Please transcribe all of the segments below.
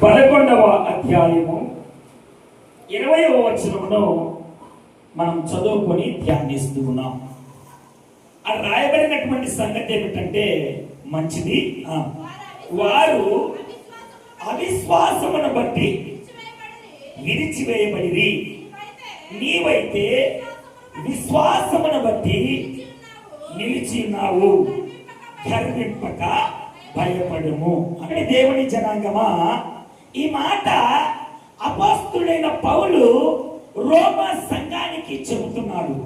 11వ అధ్యాయము 20వ వచనమును మనం చదువుకొని ధ్యానిస్తూ ఉన్నాం. అది రాయబడినటువంటి సంగతి ఏమిటంటే మంచిది, వారు అవిశ్వాసమును బట్టి విడిచివేయబడిరి, నీవైతే విశ్వాసమును బట్టి నిలిచి ఉన్నావు, గర్వింపక భయపడము. అంటే దేవుని జనాంగమా, ఈ మాట అపోస్తలుడైన పౌలు రోమా సంఘానికి చెబుతున్నాడు.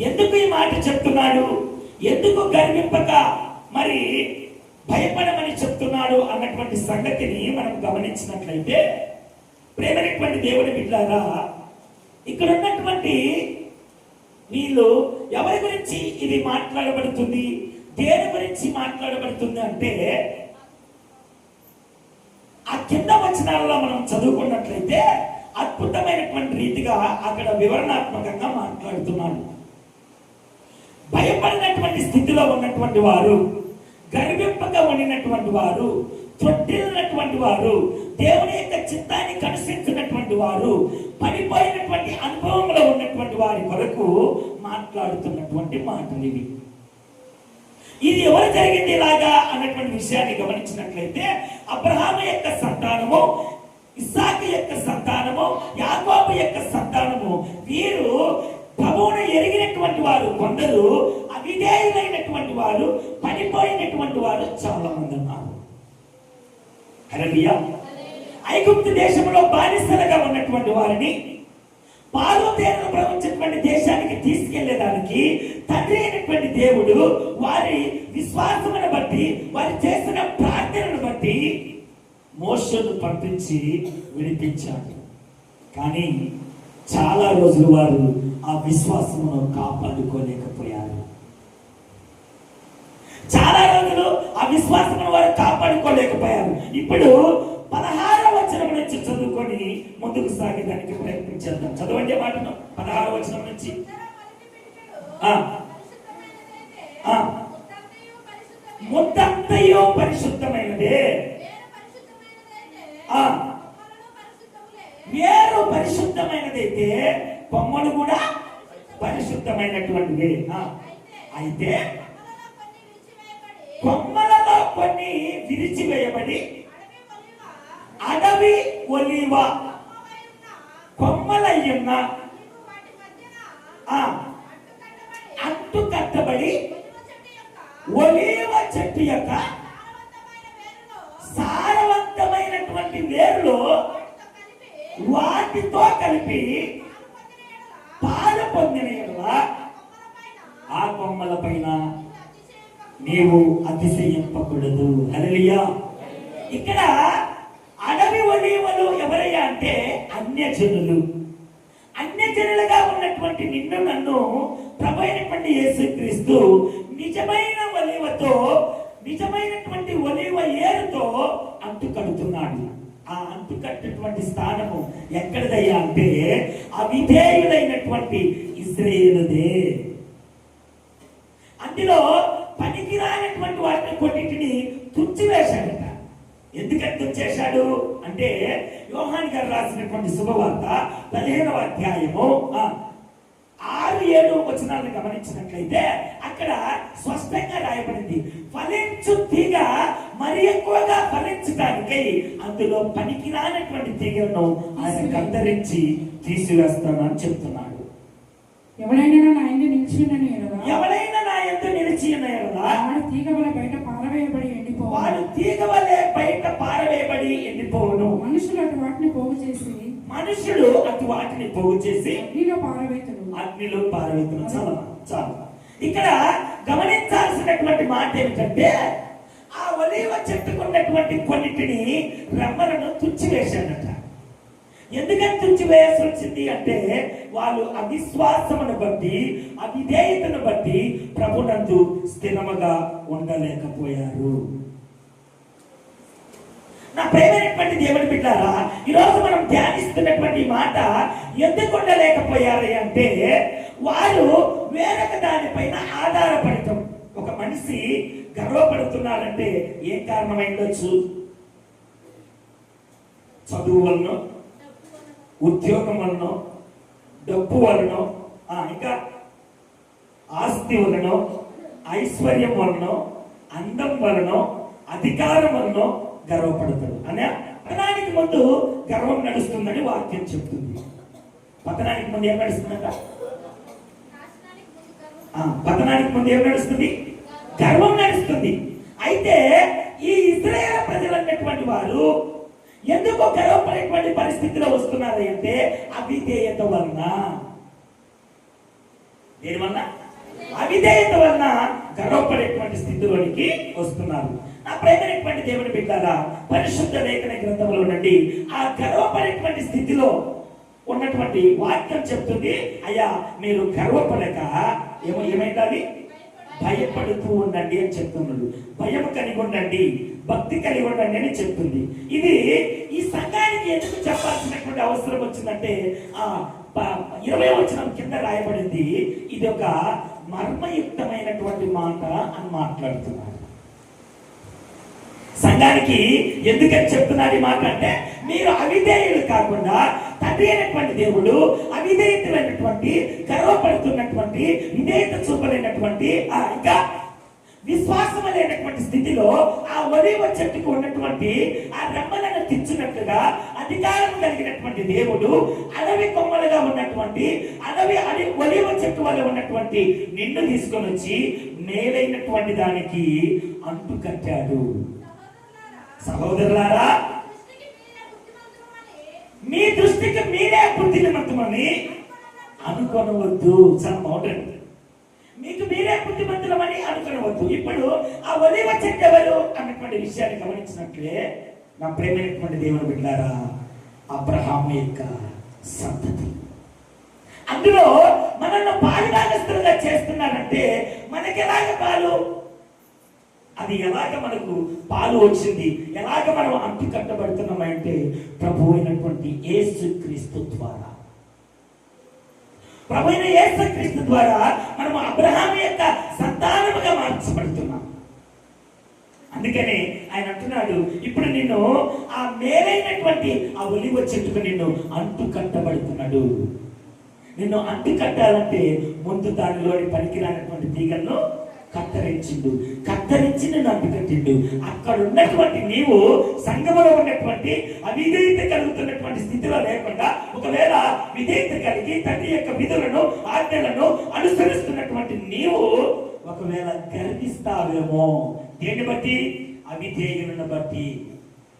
ఎందుకు ఈ మాట చెప్తున్నాడు, ఎందుకు గర్వింపక మరి భయపడమని చెప్తున్నాడు అన్నటువంటి సంగతిని మనం గమనించినట్లయితే, ప్రేమైనటువంటి దేవుని బిడ్డలారా, ఇక్కడ ఉన్నటువంటి వీళ్ళు ఎవరి గురించి ఇది మాట్లాడబడుతుంది, దేని గురించి మాట్లాడబడుతుంది అంటే, ఆ కింద వచనాలలో మనం చదువుకున్నట్లయితే అద్భుతమైనటువంటి రీతిగా అక్కడ వివరణాత్మకంగా మాట్లాడుతున్నాడు. భయపడినటువంటి స్థితిలో ఉన్నటువంటి వారు, గర్వింపగా ఉండినటువంటి వారు, తొట్టిల్లినటువంటి వారు, దేవుని యొక్క చిత్తాన్ని అనుసరించినటువంటి వారు, పడిపోయినటువంటి అనుభవంలో ఉన్నటువంటి వారి కొరకు మాట్లాడుతున్నటువంటి మాటలు ఇవి. ఇది ఎవరు జరిగింది ఇలాగా అన్నటువంటి విషయాన్ని గమనించినట్లయితే, అబ్రహాము యొక్క సంతానము, ఇస్సాకు యొక్క సంతానము, యాకోబు యొక్క సంతానము, వీరు ప్రభువును ఎరిగినటువంటి వారు కొందరు, అవిధేయులైనటువంటి వారు, పడిపోయినటువంటి వారు చాలా మంది ఉన్నారు. హల్లెలూయా. ఐగుప్తు దేశంలో బానిసలుగా ఉన్నటువంటి వారిని పాలు తేనెలు ప్రవహించినటువంటి దేశానికి తీసుకెళ్లేదానికి తండ్రి అయినటువంటి దేవుడు వారి విశ్వాసమును బట్టి, వారి చేసిన ప్రార్థనను బట్టి మోషేను పంపించి విడిపించాడు. కానీ చాలా రోజులు వారు ఆ విశ్వాసమును కాపాడుకోలేకపోయారు. చాలా రోజులు ఆ విశ్వాసమును వారు కాపాడుకోలేకపోయారు. ఇప్పుడు 16వ వచనం నుంచి చదువుకొని ముందుకు సాగడానికి ప్రయత్నించేద్దాం. చదవండి మాటను. 16వ వచనం నుంచి ముద్దంతయు పరిశుద్ధమైనదే, వేరు పరిశుద్ధమైనదైతే కొమ్మలు కూడా పరిశుద్ధమైనటువంటివి. అయితే కొమ్మలలో కొన్ని విరిచివేయబడి అడవి ఒలీవ కొమ్మలయ్యున్న అంటు కట్టబడి ఒలీవ చెట్టు యొక్క సారవంతమైనటువంటి వేర్లు వాటితో కలిపి పాలు పొందిన ఆ కొమ్మల పైన నీవు అతిశయింపకూడదు. హల్లెలూయా. ఇక్కడ అడవి ఒలీవలు ఎవరయ్యా అంటే అన్యజనులు. అన్యజనులుగా ఉన్నటువంటి నిన్ను నన్ను ప్రభు అయినటువంటి యేసుక్రీస్తు నిజమైన ఒలీవతో, నిజమైనటువంటి ఒలీవ ఏరుతో అంటు కడుతున్నాడు. ఆ అంటు కట్టినటువంటి స్థానము ఎక్కడదయ్యా అంటే అవిధేయులైనటువంటి ఇశ్రాయేలుదే. అందులో పనికిరానటువంటి వాటిని కొన్నిటిని తుంచివేశాడట. ఎందుకని తుంచేశాడు అంటే, యోహాను గారు రాసినటువంటి శుభవార్త 15వ అధ్యాయము 6-7 వచనాలను గమనించినట్లయితే అక్కడ స్పష్టంగా రాయబడింది, ఫలించు తీగ మరి ఎక్కువగా ఫలించడానికై అందులో పనికిరానటువంటి తీగలను ఆయన కత్తిరించి తీసివేస్తానని చెప్తున్నాడు. ఎవరైనా నా యందు నిలిచి ఉన్న యెడల, ఎవరైనా నా యందు నిలిచి ఉన్న యెడల వాడు తీగ వలె బయట పారవేయబడి ఎండిపోవును. వాడు తీగ వలె బయట పారవేయబడి ఎండిపోవును. మనుషులు అటు వాటిని పోగు చేసి, మనుషులు అటు వాటిని పోగు చేసి అగ్నిలో పారవేతులు. చాలా చాలా ఇక్కడ గమనించాల్సినటువంటి మాట ఏమిటంటే, ఆ ఒలీవ చెట్టుకున్నటువంటి కొన్నిటిని రెమ్మలను తుంచివేశాడట. ఎందుకని తుంచివేయాల్సి వచ్చింది అంటే, వాళ్ళు అవిశ్వాసమును బట్టి, అవిధేయతను బట్టి ప్రభునందు స్థిరముగా ఉండలేకపోయారు. నా ప్రేమైనటువంటి దేవుని బిడ్డలారా, ఈరోజు మనం ధ్యానిస్తున్నటువంటి మాట ఎందుకు ఉండలేకపోయారు అంటే, వారు వేరొక దానిపైన ఆధారపడటం. ఒక మనిషి గర్వపడుతున్నాడంటే ఏం కారణమై ఉండొచ్చు? చదువు వలన, ఉద్యోగం వలన, డబ్బు వలన, ఇంకా ఆస్తి వలన, ఐశ్వర్యం వలన, అందం వలన, అధికారం వలన గర్వపడతాడు అనే పతనానికి ముందు గర్వం నడుస్తుందని వాక్యం చెప్తుంది. పతనానికి ముందు ఏం నడుస్తుందట? పతనానికి ముందు ఏం నడుస్తుంది? గర్వం నడుస్తుంది. అయితే ఈ ఇశ్రాయేలు ప్రజలు అన్నటువంటి వారు ఎందుకు గర్వపడేటువంటి పరిస్థితిలో వస్తున్నారు అంటే అవిధేయత వలన. దేని వలన? అవిధేయత వలన గర్వపడేటువంటి స్థితిలోనికి వస్తున్నారు. నా ప్రేమైనటువంటి దేవుని బిడ్డలారా, పరిశుద్ధ లేఖన గ్రంథంలో నుండి ఆ గర్వపడేటువంటి స్థితిలో ఉన్నటువంటి వాక్యం చెప్తుంది, అయ్యా మీరు గర్వపడక ఏమైంది? భయపడుతూ ఉండండి అని చెప్తున్నాడు. భయం కలిగి ఉండండి, భక్తి కలిగి ఉండండి అని చెప్తుంది. ఇది ఈ సంఘానికి ఎందుకు చెప్పాల్సినటువంటి అవసరం వచ్చిందంటే 20వ వచనం కింద రాయబడింది, ఇది ఒక మర్మయుక్తమైనటువంటి మాట అని మాట్లాడుతున్నారు. సంఘానికి ఎందుకని చెప్తున్నారు ఈ మాట అంటే, మీరు అవిధేయులు కాకుండా తండ్రి అయినటువంటి దేవుడు అవిధేయతమైనటువంటి, గర్వపడుతున్నటువంటి, విధేయత చూపలేనటువంటి, ఇంకా విశ్వాసం లేనటువంటి స్థితిలో ఆ ఒలీవ చెట్టుకు ఉన్నటువంటి ఆ రెమ్మలను తెచ్చినట్లుగా అధికారం కలిగినటువంటి దేవుడు అడవి కొమ్మలుగా ఉన్నటువంటి ఒలీవ చెట్టు వల్ల ఉన్నటువంటి నిన్ను తీసుకొని వచ్చి మేలైనటువంటి దానికి అంటు కట్టాడు. సహోదరులారా, మీ దృష్టికి మీరే బుద్ధిమంతుమని అనుకొనవద్దు. చాలా బాగుంటుంది. మీకు మీరే బుద్ధిమంతులమని అనుకొనవద్దు. ఇప్పుడు ఆ ఒలీవ చెట్టు ఎవరు అన్నటువంటి విషయాన్ని గమనించినట్లే నా ప్రేమైనటువంటి దేవుని బిడ్డలారా, అబ్రహాము యొక్క సంతతి. అందులో మనల్ని పాలుభాగస్తులుగా చేస్తున్నారంటే మనకి ఎలాగ పాలు, అది ఎలాగ మనకు పాలు వచ్చింది, ఎలాగ మనం అంటు కట్టబడుతున్నామంటే ప్రభు అయినటువంటి యేసుక్రీస్తు ద్వారా. ప్రభు అయిన యేసుక్రీస్తు ద్వారా మనం అబ్రహాము యొక్క సంతానముగా మార్చబడుతున్నాం. అందుకని ఆయన అంటున్నాడు, ఇప్పుడు నిన్ను ఆ మేలైనటువంటి ఆ ఒలీవ చెట్టుకు నిన్ను అంటు కట్టబడుతున్నాడు. నిన్ను అంటు కట్టాలంటే ముందు దానిలోని పనికిరానటువంటి తీగలను కత్తరించి నిన్ను అంటుకట్టిండు. అక్కడ ఉన్నటువంటి నీవు సంఘములో ఉన్నటువంటి అవిధేయత కలుగుతున్నటువంటి స్థితిలో లేకుండా, ఒకవేళ విధేయత కలిగి తండ్రి యొక్క విధులను, ఆజ్ఞలను అనుసరిస్తున్నటువంటి నీవు ఒకవేళ గర్విస్తావేమో. దేన్ని బట్టి? అవిధేయులను బట్టి,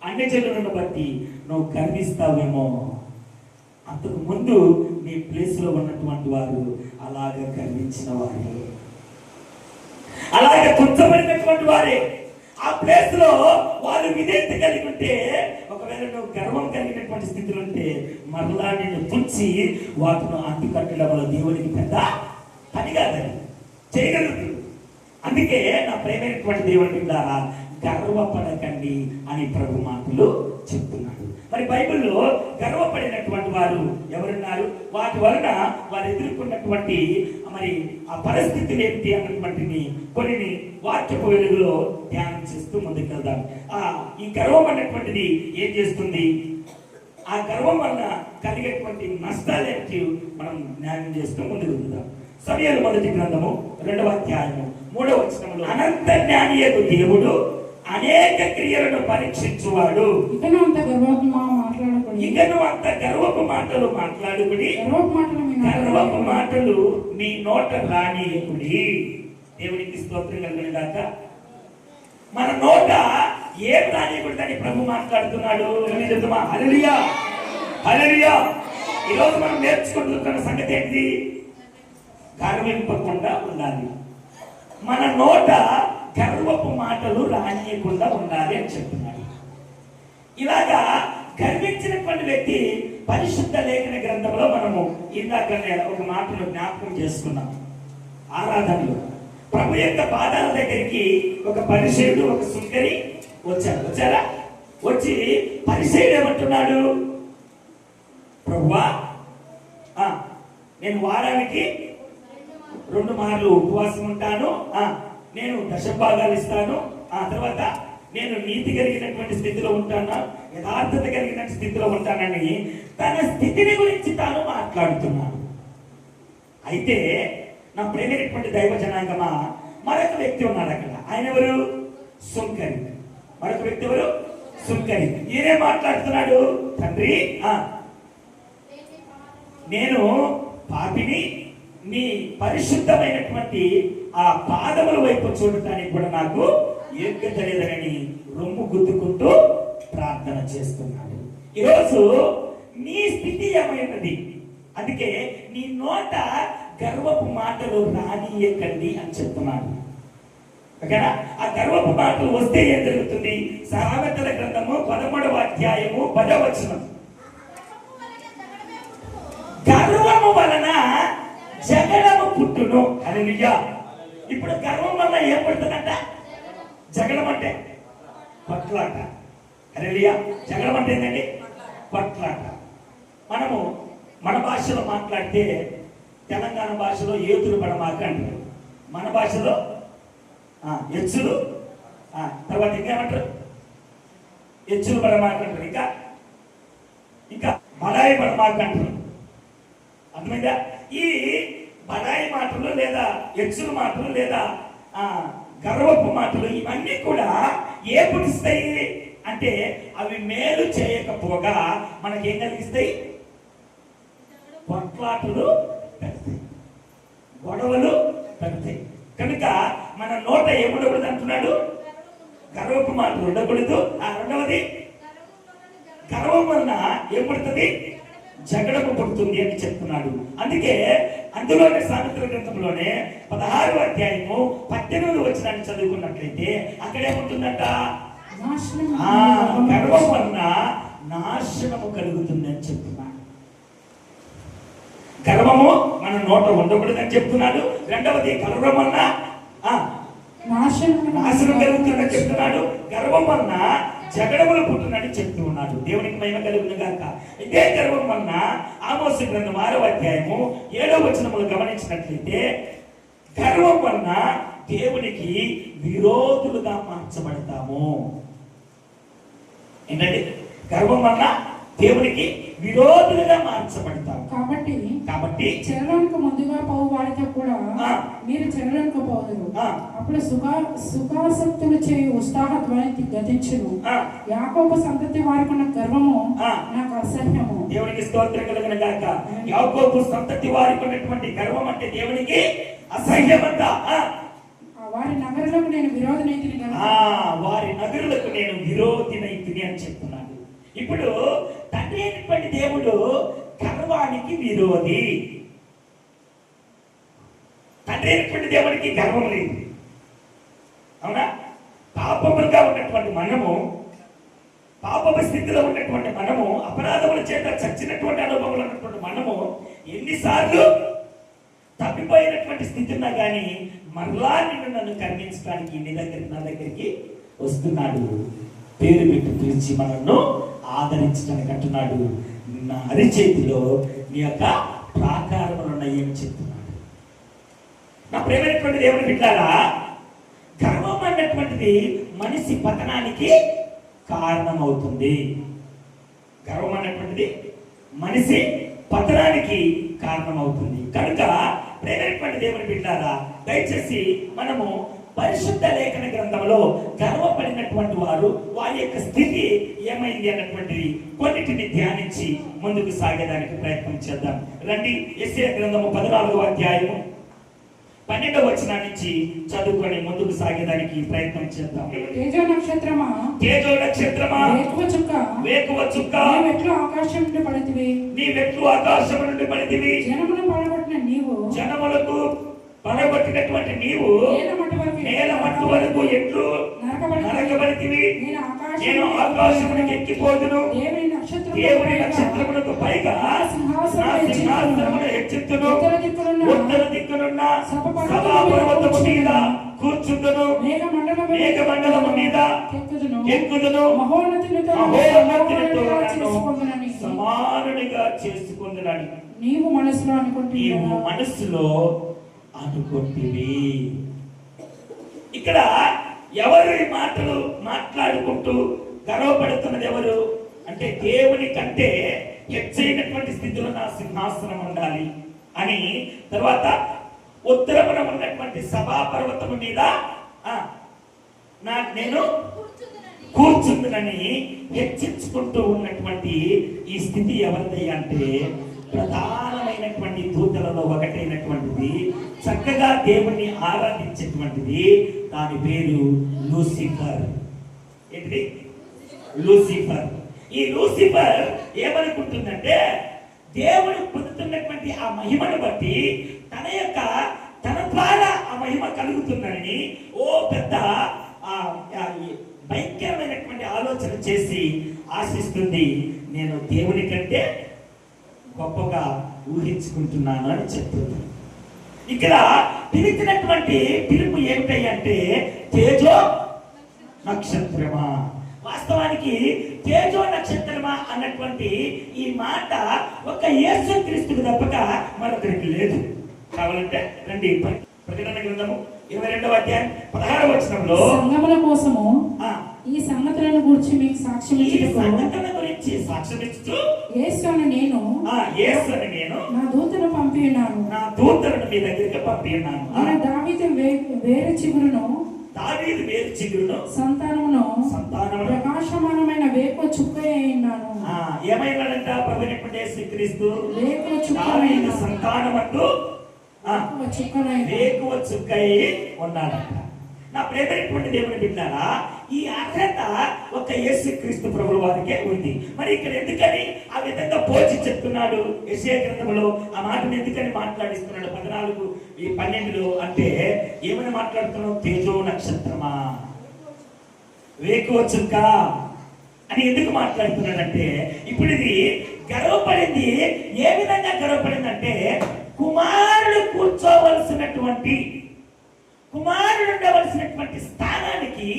అన్యజనులను బట్టి నువ్వు గర్విస్తావేమో. అంతకు ముందు నీ ప్లేస్ లో ఉన్నటువంటి వారు అలాగే గర్వించిన వారే, అలాగే తుంచబడినటువంటి వారే. ఆ ప్లేస్ లో వాళ్ళు విధేయత కలిగి ఉంటే, ఒకవేళ నువ్వు గర్వం కలిగినటువంటి స్థితిలో ఉంటే మరలా నిన్ను తుంచి వాటిని అంటుకట్టడంలో దేవునికి పెద్ద పని కాదని చేయగలుగుతుంది. అందుకే నా ప్రేమైనటువంటి దేవుని బిడ్డలారా, గర్వపడకండి అని ప్రభు మాటలు చెప్తున్నాడు. మరి బైబిల్లో గర్వపడినటువంటి వారు ఎవరున్నారు? వాటి వలన వారు ఎదుర్కొన్నటువంటి మరి ఆ పరిస్థితులు ఏమిటి అన్నటువంటివి కొన్ని వాక్యపు వెలుగులో ధ్యానం చేస్తూ ముందుకెళ్దాం. ఈ గర్వం అన్నటువంటిది ఏం చేస్తుంది? ఆ గర్వం వలన కలిగేటువంటి నష్టాలు ఏమిటి మనం జ్ఞానం చేస్తూ ముందుకు వెళ్దాం. సమూయేలు మొదటి గ్రంథము 2వ అధ్యాయము 3వ వచనంలో, అనంత జ్ఞానియగు దేవుడు అనేక క్రియలను పరీక్షించువాడు, ఇకను అంత గర్వపు మాటలు మాట్లాడుకుని గర్వపు మాటలు మీ నోట రానియకుడి. దేవునికి స్తోత్రం కలుగును గాక. మన నోట ఏం రానియకూడదని ప్రభు మాట్లాడుతున్నాడు. హల్లెలూయా, హల్లెలూయా. ఈరోజు మనం నేర్చుకుంటున్న సంగతి ఏంటి? గర్వింపకుండా ఉండాలి. మన నోట గర్వపు మాటలు రానియకుండా ఉండాలి అని చెప్తున్నాడు. ఇలాగా గర్వించినటువంటి వ్యక్తి పరిశుద్ధ లేఖన గ్రంథంలో మనము ఇందాకనే ఒక మాటను జ్ఞాపకం చేసుకున్నాం. ఆరాధనలో ప్రభు యొక్క పాదాల దగ్గరికి ఒక పరిసయ్యుడు, ఒక సుంకరి వచ్చారా? వచ్చి పరిసయ్యుడు ఏమంటున్నాడు? ప్రభువా, నేను వారానికి 2 మార్లు ఉపవాసం ఉంటాను, నేను దశభాగాలు ఇస్తాను, ఆ తర్వాత నేను నీతి కలిగినటువంటి స్థితిలో ఉంటానా, యథార్థత కలిగిన స్థితిలో ఉంటానని తన స్థితిని గురించి తాను మాట్లాడుతున్నాను. అయితే నా ప్రేమైనటువంటి దైవ జనాంగమా, మరొక వ్యక్తి ఉన్నాడు అక్కడ. ఆయన ఎవరు? సుంకరి. మరొక వ్యక్తి ఎవరు? సుంకరి. ఈయనే మాట్లాడుతున్నాడు, తండ్రి నేను పాపిని, నీ పరిశుద్ధమైనటువంటి ఆ పాదముల వైపు చూడటానికి కూడా నాకు యోగ్యత లేదని రొమ్ము గుద్దుకుంటూ ప్రార్థన చేస్తున్నాడు. ఈరోజు నీ స్థితి ఏమైనది? అందుకే నీ నోట గర్వపు మాటలు రానియకండి అని చెప్తున్నాడు. ఓకేనా? ఆ గర్వపు మాటలు వస్తే ఏం జరుగుతుంది? సామెతల గ్రంథము 13వ అధ్యాయము 10వ వచనం. గర్వము వలన జగడము పుట్టును. హల్లెలూయా. ఇప్పుడు గర్వం వల్ల ఏం పడుతుందంట? జగడం అంటే కొట్లాట. హల్లెలూయా. జగడం అంటే ఏంటండి? కొట్లాట. మనము మన భాషలో మాట్లాడితే తెలంగాణ భాషలో ఏతులు పడమాక అంటారు, మన భాషలో ఎచ్చులు, తర్వాత ఇంకేమంటారు? ఎచ్చులు పడమాక అంటారు, ఇంకా ఇంకా బడాయి పడమాక అంటారు. అర్థమైందా? ఈ బడాయి మాటలు లేదా ఎచ్చులు మాటలు లేదా గర్వపు మాటలు ఇవన్నీ కూడా ఏ పుట్టిస్తాయి అంటే అవి మేలు చేయకపోగా మనకేం కలిగిస్తాయి? కొట్లాటలు పెడతాయి, గొడవలు పెడతాయి. కనుక మన నోట ఏముండకూడదు అంటున్నాడు? గర్వపు మాటలు ఉండకూడదు. రెండవది, గర్వం వలన ఏం పుడుతుంది? జగడము పుడుతుంది అని చెప్తున్నాడు. అందుకే అందులోనే సామెతల గ్రంథంలోనే 16వ అధ్యాయము 18వ వచనాన్ని చదువుకున్నట్లయితే అక్కడేముంటుందంట? గర్వం వలన నాశనము కలుగుతుంది అని చెప్తున్నాడు. గర్వము మన నోట ఉండకూడదని చెప్తున్నాడు. రెండవది, గర్వం వలన నాశనం కలుగుతుందని చెప్తున్నాడు. గర్వం వలన జగడములు పుట్టునని చెప్తూ ఉన్నాడు. దేవునికి మహిమ కలుగును గాక. ఇదే గర్వం వలన ఆమోసు గ్రంథం 6వ అధ్యాయము 7వ వచనములు గమనించినట్లయితే గర్వం వలన దేవునికి విరోధులుగా మార్చబడతాము. ఏంటంటే గర్వం వలన దేవునికి విరోధులుగా మార్చబడతాం. కాబట్టి చెరలోనికి ముందుగా పోవు వాడితో కూడా మీరు చెరలోనికి పోదురు. అప్పుడు సుఖాసక్తులు చేయు ఉత్సాహ ధ్వని గతించును. యాకోబు సంతతి వారికి ఉన్న గర్వము నాకు అసహ్యము. దేవునికి స్తోత్రం కలుగును గాక. యాకోబు సంతతి వారికి ఉన్నటువంటి గర్వం అంటే దేవునికి అసహ్యమంట. వారి నగరులకు నేను విరోధినైతిని కనుక వారి నగరులకు నేను విరోధినైతిని అని చెప్తున్నాడు. ఇప్పుడు తండ్రి అయినటువంటి దేవుడు గర్వానికి విరోధి. తండ్రి అయినటువంటి దేవుడికి గర్వం లేదు, అవునా? పాపములుగా ఉన్నటువంటి మనము, పాపము స్థితిలో ఉన్నటువంటి మనము, అపరాధముల చేత చచ్చినటువంటి అనుభవాలు ఉన్నటువంటి మనము ఎన్నిసార్లు తప్పిపోయినటువంటి స్థితి ఉన్నా కానీ మరలా నన్ను కరుణించడానికి నా దగ్గరికి వస్తున్నాడు. పేరు పెట్టి పిలిచి మనల్ని ఆదరించడానికి అంటున్నాడు, నా అరిచేతిలో నీ యొక్క ప్రాకారములు ఉన్నాయని చెప్తున్నాడు. నా ప్రేమైనటువంటి దేవుని బిడ్డలారా, గర్వం అన్నటువంటిది మనిషి పతనానికి కారణమవుతుంది. గర్వం అన్నటువంటిది మనిషి పతనానికి కారణమవుతుంది. కనుక ప్రేమైనటువంటి దేవుని బిడ్డలారా, దయచేసి మనము పరిశుద్ధ లేఖన గ్రంథంలో గర్వపడినటువంటి వారు వారి యొక్క స్థితి ఏమైంది అన్నటువంటిది కొన్నిటిని ధ్యానించి ముందుకు సాగేదానికి ప్రయత్నం చేద్దాం. రండి, యెషయా గ్రంథము 14వ అధ్యాయము 12వ వచనం నుంచి చదువుకొని ముందుకు సాగేదానికి ప్రయత్నం చేద్దాం. తేజో నక్షత్రమా, తేజో నక్షత్రమా, వేకువ చుక్క, వేకువ చుక్క, నీవెట్లు ఆకాశం నుండి పడితివి, నీవెట్లు ఆకాశం నుండి పడితివి, జనమును పడగొట్టిన నీవు, జనములకు పడగొట్టినటువంటి నీవు నేల మట్టు వరకు ఎట్లు నరకబడితివి. నేను ఆకాశమునికి ఎక్కిపోదును, దేవుని నక్షత్రములకు పైగా సింహాసనమును హెచ్చెత్తును, ఉత్తర దిక్కునున్న సభాపర్వతము మీద కూర్చుందును, మేఘమండలము మీద ఎక్కుదును, మహోన్నతునితో సమానునిగా చేసుకుందునని నీవు మనసులో అనుకుంటివి. ఇక్కడ ఎవరు ఈ మాటలు మాట్లాడుకుంటూ గర్వపడుతున్నది ఎవరు అంటే దేవుని కంటే హెచ్చైనటువంటి స్థితిలో నా సింహాసనం ఉండాలి అని, తర్వాత ఉత్తరమున ఉన్నటువంటి సభా పర్వతము మీద నేను కూర్చుందునని హెచ్చించుకుంటూ ఉన్నటువంటి ఈ స్థితి ఎవరిది అంటే ప్రధానమైనటువంటి దూతలలో ఒకటైనటువంటిది, చక్కగా దేవుణ్ణి ఆరాధించేటువంటిది. దాని పేరు లూసిఫర్. ఏంటిది? లూసిఫర్. ఈ లూసిఫర్ ఏమనుకుంటుందంటే దేవుడు పొందుతున్నటువంటి ఆ మహిమను బట్టి తన ద్వారా ఆ మహిమ కలుగుతుందని పెద్ద భయంకరమైనటువంటి ఆలోచన చేసి ఆశిస్తుంది. నేను దేవుని కంటే గొప్పగా ఊహించుకుంటున్నాను అని చెప్తుంది. ఇక్కడ పిలిచినటువంటి పిలుపు ఏమిటంటే తేజో నక్షత్రమా. వాస్తవానికి తేజో నక్షత్రమా అన్నటువంటి ఈ మాట ఒక యేసు క్రీస్తుకు తప్పక మరొకరికి లేదు. కావాలంటే రండి ప్రకటన గ్రంథము 22వ అధ్యాయం 16వ వచనంలో సంగముల కోసము ఈ సంగతులను గురించి మీకు సాక్ష్యం ఇస్తూ యేసు అని నేను నా దూతను పంపి ఉన్నాను, నా దూతలను మీ దగ్గరికి పంపి ఉన్నాను. దావీదు వేరు చిగురును సంతానమును ప్రకాశమానమైన వేకువ చుక్క అయినాను. ఏమైనాడంట ప్రభువైనటువంటి యేసుక్రీస్తు? వేకువ చుక్క సంతానమంటూ వేకువ చుక్కై ఉన్నాడంట. నా ప్రేమైనటువంటి దేవుని బిడ్డారా, ఈ అర్హత ఒక యేసుక్రీస్తు ప్రభువు వారికే ఉంది. మరి ఇక్కడ ఎందుకని ఆ విధంగా పోల్చి చెప్తున్నాడు? యెషయా గ్రంథంలో ఆ మాటను ఎందుకని మాట్లాడిస్తున్నాడు? 14:12 అంటే ఏమని మాట్లాడుతున్నావు? తేజో నక్షత్రమా, వేకువ చుక్క అని ఎందుకు మాట్లాడుతున్నాడంటే, ఇప్పుడు ఇది గర్వపడింది. ఏ విధంగా గర్వపడిందంటే, కుమారుడు కూర్చోవలసినటువంటి, కుమారుడు ఉండవలసినటువంటి స్థానానికి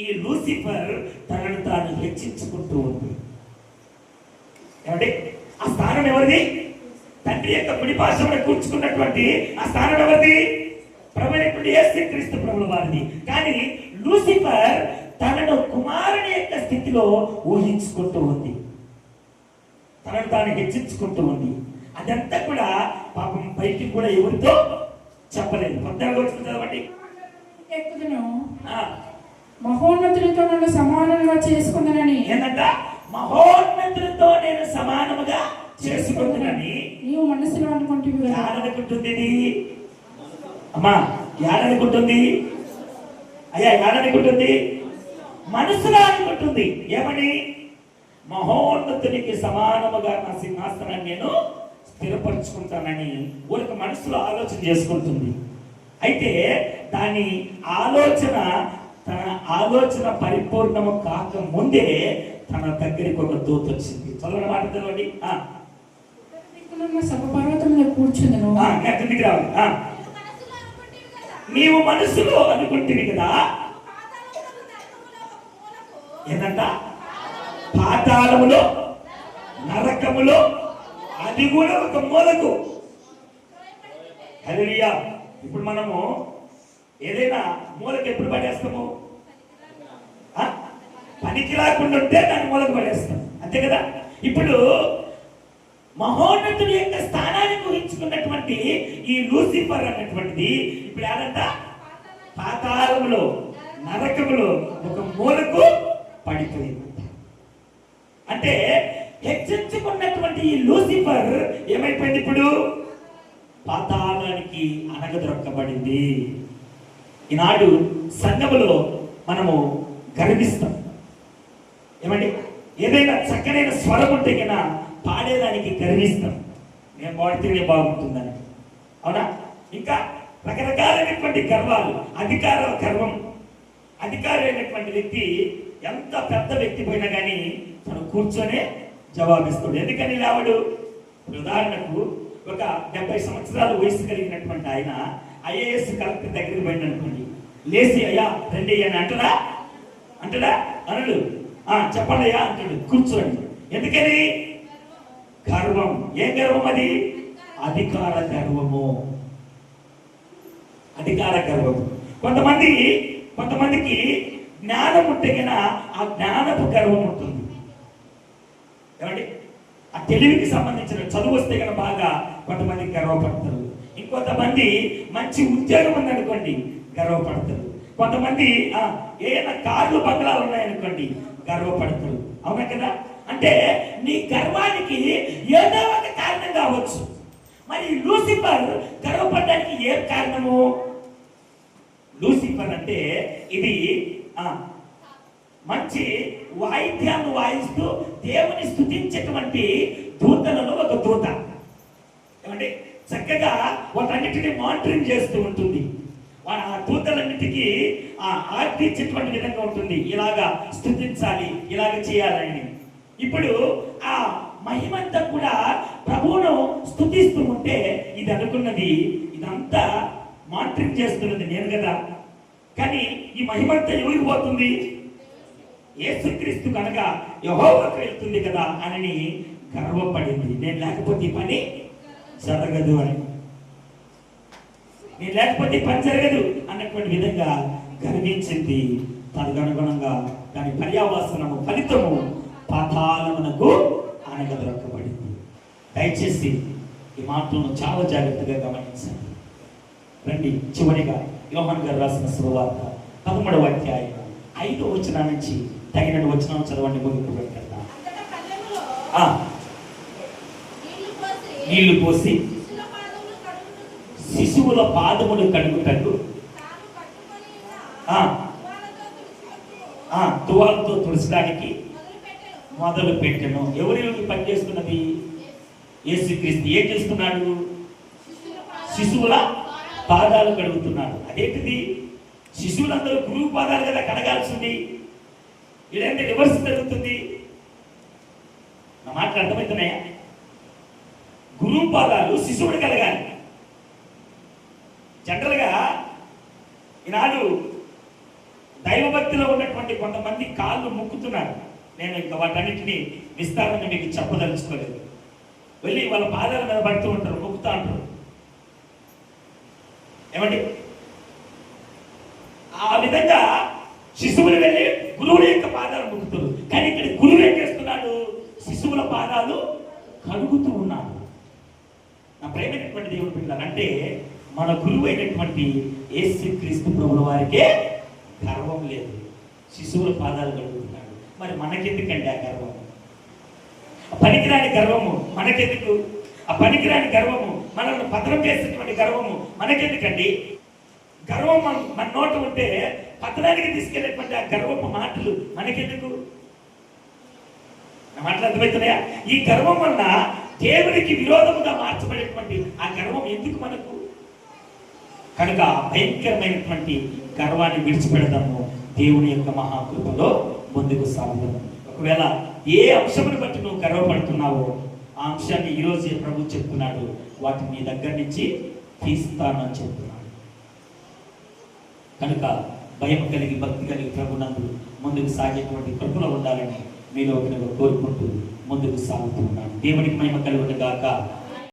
ఈ లూసిఫర్ తనను తాను హెచ్చించుకుంటూ ఉంది. ఏమంటే ఆ స్థానం ఎవరిది? తండ్రి యొక్క కుడి పార్శ్వమున కూర్చుకున్నటువంటి ఆ స్థానం ఎవరిది? ప్రభువైనటువంటి యేసుక్రీస్తు ప్రభువు వారిది. కానీ లూసిఫర్ తనను కుమారుని యొక్క స్థితిలో ఊహించుకుంటూ ఉంది, తనను తాను హెచ్చించుకుంటూ ఉంది. అదంతా కూడా పాపం పైకి కూడా ఎవరితో చెప్పలేదు. 14వ వచనం చదవండి. మహోన్నతులతో నన్ను సమానంగా చేసుకుందనని. ఏంటంట? మహోన్నతులతో నేను సమానముగా చేసుకుంటున్నాని నీవు మనసులో అనుకుంటుంది. ఏడనుకుంటుంది ఇది? అమ్మా ఏడనుకుంటుంది? అయ్యా ఏడనుకుంటుంది? మనసులో అనుకుంటుంది. ఏమని? మహోన్నతునికి సమానముగా నా సింహాసనాన్ని నేను స్థిరపరచుకుంటానని ఒక మనసులో ఆలోచన చేసుకుంటుంది. అయితే దాని ఆలోచన, తన ఆలోచన పరిపూర్ణము కాక ముందే తన దగ్గరికి ఒక దూత వచ్చింది. చదవని మాట చదవండి. సభ పర్వతం మీద కూర్చుందను. కిందికి రావాలి. నీవు మనసులో అనుకుంటుంది కదా, ఏంటంట? పాతాళములో, నరకములో, అది కూడా ఒక మూలకు. హల్లెలూయా. ఇప్పుడు మనము ఏదైనా మూలకు ఎప్పుడు పడేస్తాము? పనికి రాకుండా ఉంటే దాన్ని మూలకు పడేస్తాం, అంతే కదా. ఇప్పుడు మహోన్నతుడి యొక్క స్థానాన్ని ఊహించుకున్నటువంటి ఈ లూసిఫర్ అన్నటువంటిది ఇప్పుడు ఏదంట? పాతాళములో, నరకములో ఒక మూలకు పడిపోయింది. అంటే హెచ్చించుకున్నటువంటి ఈ లూసిఫర్ ఏమైపోయింది? ఇప్పుడు పాతాళానికి అనగదొరక్కబడింది. ఈనాడు సంఘములో మనము గర్విస్తాం. ఏమండి? ఏదైనా చక్కనైన స్వరం ఉంటే కన్నా పాడేదానికి గర్విస్తాం. నేను పాడితేనే బాగుంటుందని, అవునా? ఇంకా రకరకాలైనటువంటి గర్వాలు, అధికార గర్వం. అధికారైనటువంటి వ్యక్తి ఎంత పెద్ద వ్యక్తి పోయినా కానీ తను కూర్చొనే జవాబిస్తాడు. ఎందుకని లేవడు? ఉదాహరణకు ఒక 70 సంవత్సరాల వయసు కలిగినటువంటి ఆయన ఐఏఎస్ కలెక్టర్ దగ్గరికి పోయింది అనుకోండి, లేచి అయ్యా రండి అని అంటాడా? అనడు. చెప్పండి అయ్యా అంటాడు. కూర్చోండి. ఎందుకని? గర్వం. ఏం గర్వం అది? అధికార గర్వము. అధికార గర్వము. కొంతమంది కొంతమందికి జ్ఞానం ఉంటే కన్నా ఆ జ్ఞానపు గర్వం ఉంటుంది. ఏమండి, ఆ తెలివికి సంబంధించిన చదువు వస్తే కనుక బాగా కొంతమంది గర్వపడతారు. ఇంకొంతమంది మంచి ఉద్యోగం ఉందనుకోండి గర్వపడతారు. కొంతమంది ఏదైనా కార్లు బంగ్లాలు ఉన్నాయనుకోండి గర్వపడతారు. అవునా కదా? అంటే నీ గర్వానికి ఏదో ఒక కారణం కావచ్చు. మరి లూసిఫర్ గర్వపడడానికి ఏం కారణము? లూసిఫర్ అంటే ఇది మంచి వాయిద్యాన్ని వాయిస్తూ దేవుని స్తుతించేటువంటి దూతలలో ఒక దూత. ఏమంటే చక్కగా వాటన్నిటిని మానిటరింగ్ చేస్తూ ఉంటుంది. ఆ దూతలన్నిటికీ ఆజ్ఞించేటువంటి విధంగా ఉంటుంది. ఇలాగా స్తుతించాలి, ఇలాగ చేయాలని. ఇప్పుడు ఆ మహిమంతా కూడా ప్రభువును స్తుతిస్తూ ఉంటే ఇది అనుకున్నది ఇదంతా మానిటరింగ్ చేస్తున్నది నేను కదా. కానీ ఈ మహిమంతా ఎవరికి పోతుంది? యేసుక్రీస్తు కనుక యెహోవాకు వెళ్తుంది కదా అని గర్వపడింది. నేను లేకపోతే ఈ పని జరగదు అని, నేను లేకపోతే పని జరగదు అన్నటువంటి విధంగా గర్వించింది. తదనుగుణంగా దాని పర్యావసనము ఫలితము పాతాళమునకు అనగదొక్కబడింది. దయచేసి ఈ మాటలను చాలా జాగ్రత్తగా గమనించండి. రండి, చివరిగా యోహాను గారు రాసిన సువార్త 13వ అధ్యాయం 5వ వచనం నుంచి తగిన వచనం చదవండి. ముగింపు పెట్టండి. నీళ్లు పోసి శిశువుల పాదములు కడుగుటకు తువాలతో తుడచడానికి మొదలు పెట్టెను. ఎవరికి పనిచేస్తున్నది? యేసుక్రీస్తు. ఏం చేస్తున్నాడు? శిశువుల పాదాలు కడుగుతున్నాడు. అదేంటిది? శిశువులందరూ గురువు పాదాలు కదా కడగాల్సింది. ఇదేంటి రివర్స్ జరుగుతుంది? నా మాటలు అర్థమవుతున్నాయా? గురువు పాదాలు శిశువుడు కలగాలి. జనరల్గా ఈనాడు దైవభక్తిలో ఉన్నటువంటి కొంతమంది కాళ్ళు మొక్కుతున్నారు. నేను ఇంకా వాటన్నిటిని విస్తారంగా మీకు చెప్పదలుచుకోలేదు. వెళ్ళి వాళ్ళ పాదాల మీద పడుతూ ఉంటారు, మొక్కుతూ ఉంటారు. ఏమండి, ఆ విధంగా శిశువులు వెళ్ళి గురువుల యొక్క పాదాలు మొక్కుతారు. కానీ ఇక్కడ గురువు ఏం చేస్తున్నాడు? శిశువుల పాదాలు కడుగుతూ ఉన్నాడు. నా ప్రేమైనటువంటి దేవుడు పిల్లలు, అంటే మన గురువు అయినటువంటి యేసుక్రీస్తు ప్రభువుల వారికే గర్వం లేదు. శిశువుల పాదాలు కడుగుతున్నాడు. మరి మనకెందుకండి ఆ గర్వం? పనికిరాని గర్వము మనకెందుకు? ఆ పనికిరాని గర్వము, మనల్ని పతనం చేసేటువంటి గర్వము మనకెందుకండి? గర్వం మన నోట ఉంటే పతనానికి తీసుకెళ్ళేటువంటి ఆ గర్వపు మాటలు మనకెందుకు? నా మాటలు అర్థమవుతున్నాయా? ఈ గర్వం వల్ల దేవునికి విరోధముగా మార్చబడేటువంటి ఆ గర్వం ఎందుకు మనకు? కనుక భయంకరమైనటువంటి గర్వాన్ని విడిచిపెడదాము. దేవుని యొక్క మహాకృపలో ముందుకు సాగుదాము. ఒకవేళ ఏ అంశమును బట్టి నువ్వు గర్వపడుతున్నావో ఆ అంశాన్ని ఈరోజు ప్రభు చెప్తున్నాడు, వాటిని నీ దగ్గర నుంచి తీస్తానని చెప్తున్నాడు. కనుక భయం కలిగి భక్తి కలిగి ప్రభునందు ముందుకు సాగేటువంటి కృపలో ఉండాలని మీలో ఒకరిగా కోరుకుంటూ ముందుకు సాగుతూ ఉన్నాను. దేవునికి మహిమ కలుగును గాక.